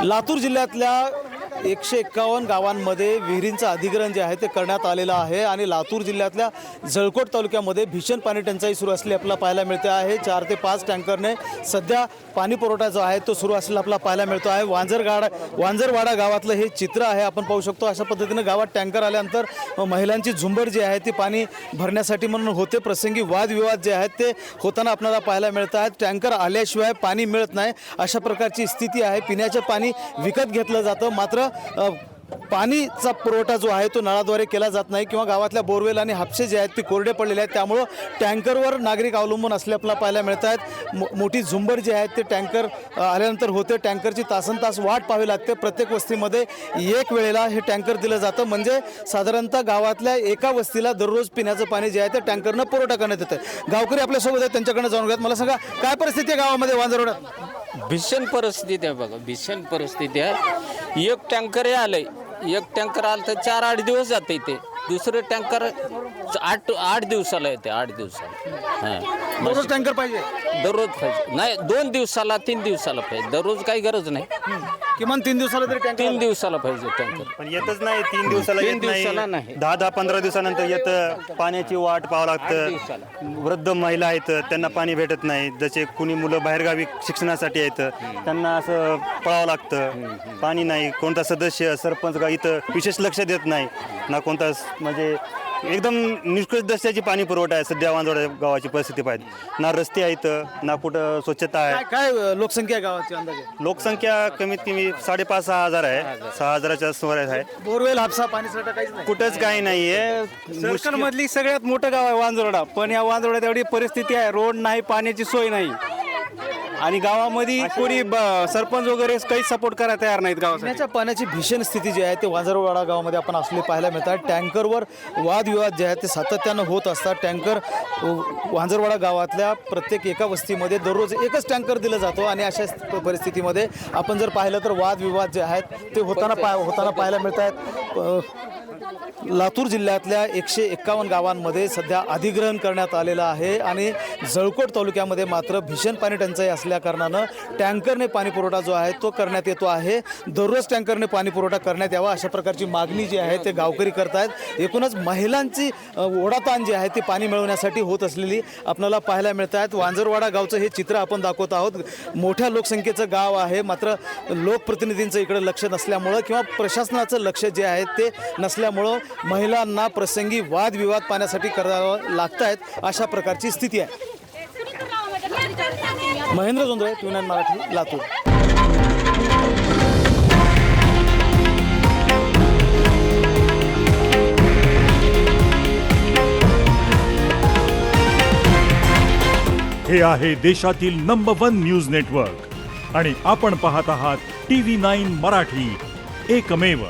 लातूर जिल्ह्यातल्या 151 गावांमध्ये विहिरींचं अधिग्रहण जे आहे ते करण्यात आलेलं आहे आणि लातूर जिल्ह्यातल्या जळकोट तालुक्यामध्ये भीषण पाणी टंचाई सुरू असलेली आपल्याला पाहायला मिळते आहे। 4 ते 5 टँकरने सध्या पाणी पुरवठा जो आहे तो सुरू असलेला आपल्याला पाहायला मिळतो आहे। वांजरवाडा गावातलं हे चित्र आहे। आपण पाहू शकतो अशा पद्धतीने गावात टँकर आल्यानंतर महिलांची झुंबड जी आहे ती पाणी भरण्यासाठी म्हणून होते। प्रसंगी वादविवाद जे आहेत ते होताना आपल्याला पाहायला मिळत आहेत। टँकर आल्याशिवाय पाणी मिळत नाही अशा प्रकारची स्थिती आहे। पिण्याचे पाणी विकत घेतलं जातं, मात्र पाणीचा पुरवठा जो आहे तो नळाद्वारे केला जात नाही किंवा गावातल्या बोरवेल आणि हापसे जे आहेत ते कोरडे पडलेले आहेत, त्यामुळं टँकरवर नागरिक अवलंबून असले आपल्याला पाहायला मिळत आहेत। मोठी झुंबड जी आहेत ते टँकर आल्यानंतर होते। टँकरची तासनतास वाट पाहावी लागते। प्रत्येक वस्तीमध्ये एक वेळेला हे टँकर दिलं जातं, म्हणजे साधारणतः गावातल्या एका वस्तीला दररोज पिण्याचं पाणी जे आहे ते टँकरनं पुरवठा करण्यात येतं। गावकरी आपल्यासोबत आहेत, त्यांच्याकडनं जाणून घ्यात। मला सांगा काय परिस्थिती आहे गावामध्ये वांजरवाड्यात? भीषण परिस्थिती आहे बघा, भीषण परिस्थिती आहे। एक टँकर आलंय, एक टँकर आलं तर 4-8 दिवस जाते ते, दुसरं टँकर 8 दिवसाला येते, 8 दिवसाला। दररोज टँकर पाहिजे? दररोज पाहिजे नाही, 2 दिवसाला 3 दिवसाला पाहिजे, दररोज काही गरज नाही। किमान 3 दिवसाला तरी टँकर? 3 दिवसाला पाहिजे टँकर, पण येतच नाही। 3 दिवसाला तीन येत दिवसाला नाही, नाही। 10-15 दिवसानंतर येतं। पाण्याची वाट पाहावं लागतं। वृद्ध महिला आहेत त्यांना पाणी भेटत नाही। जसे कुणी मुलं बाहेरगावी शिक्षणासाठी आहेत त्यांना असं पळावं लागतं, पाणी नाही। कोणता सदस्य सरपंच का इथं विशेष लक्ष देत नाही ना, कोणता म्हणजे एकदम निष्कृष्ट दर्जाची पाणी पुरवठा आहे सध्या वांजरवाडा गावाची परिस्थिती पाहिजे। ना रस्ते आहेत, ना कुठं स्वच्छता आहे। काय लोकसंख्या आहे गावाची अंदाजे? लोकसंख्या कमीत कमी 5,500-6 हजार आहे, 6 हजाराच्या सुमारे आहे। बोरवेल हापसा पाणी साठा काहीच नाही? कुठंच काही नाहीये। सर्कल मधली सगळ्यात मोठं गाव आहे वांजरवाडा, पण या वांजरवाड्यात एवढी परिस्थिती आहे, रोड नाही, पाण्याची सोय नाही आणि गावामध्ये कोणी सरपंच वगैरे काही सपोर्ट करायला तयार नाहीत गावासाठी। पिण्याच्या पाण्याची भीषण स्थिती जी आहे ते वांजरवाडा गावामध्ये आपण असले पाहायला मिळतात। टँकरवर वादविवाद जे आहेत ते सातत्यानं होत असतात। टँकर वांजरवाडा गावातल्या प्रत्येक एका वस्तीमध्ये दररोज एकच टँकर दिलं जातो आणि अशा परिस्थितीमध्ये आपण जर पाहिलं तर वादविवाद जे आहेत ते होताना पाहायला मिळत आहेत। लातूर जिल्ह्यातल्या 151 गावांमध्ये सध्या अधिग्रहण करण्यात आलेलं आहे आणि जळकोट तालुक्यामध्ये मात्र भीषण पाणी टंचाई असल्या कारणानं टँकरने पाणी पुरवठा जो आहे तो करण्यात येतो आहे। दररोज टँकरने पाणी पुरवठा करण्यात यावा अशा प्रकारची मागणी जी आहे ते गावकरी करतायत। एकूणच महिलांची ओढाताण जी आहे ती पाणी मिळवण्यासाठी होत असलेली आपल्याला पाहायला मिळत आहेत। वांजरवाडा गावचं हे चित्र आपण दाखवत आहोत। मोठ्या लोकसंख्येचं गाव आहे, मात्र लोकप्रतिनिधींचं इकडे लक्ष नसल्यामुळं किंवा प्रशासनाचं लक्ष जे आहे ते नसल्यामुळं महिलांना प्रसंगी वादविवाद पाण्यासाठी करावं लागत आहेत, अशा प्रकारची स्थिती आहे। महेंद्र जोंधळे, ट्यून मराठी, लातूर। हे आहे देशातील नंबर 1 न्यूज नेटवर्क आणि आपण पाहत आहात TV9 मराठी, एकमेव।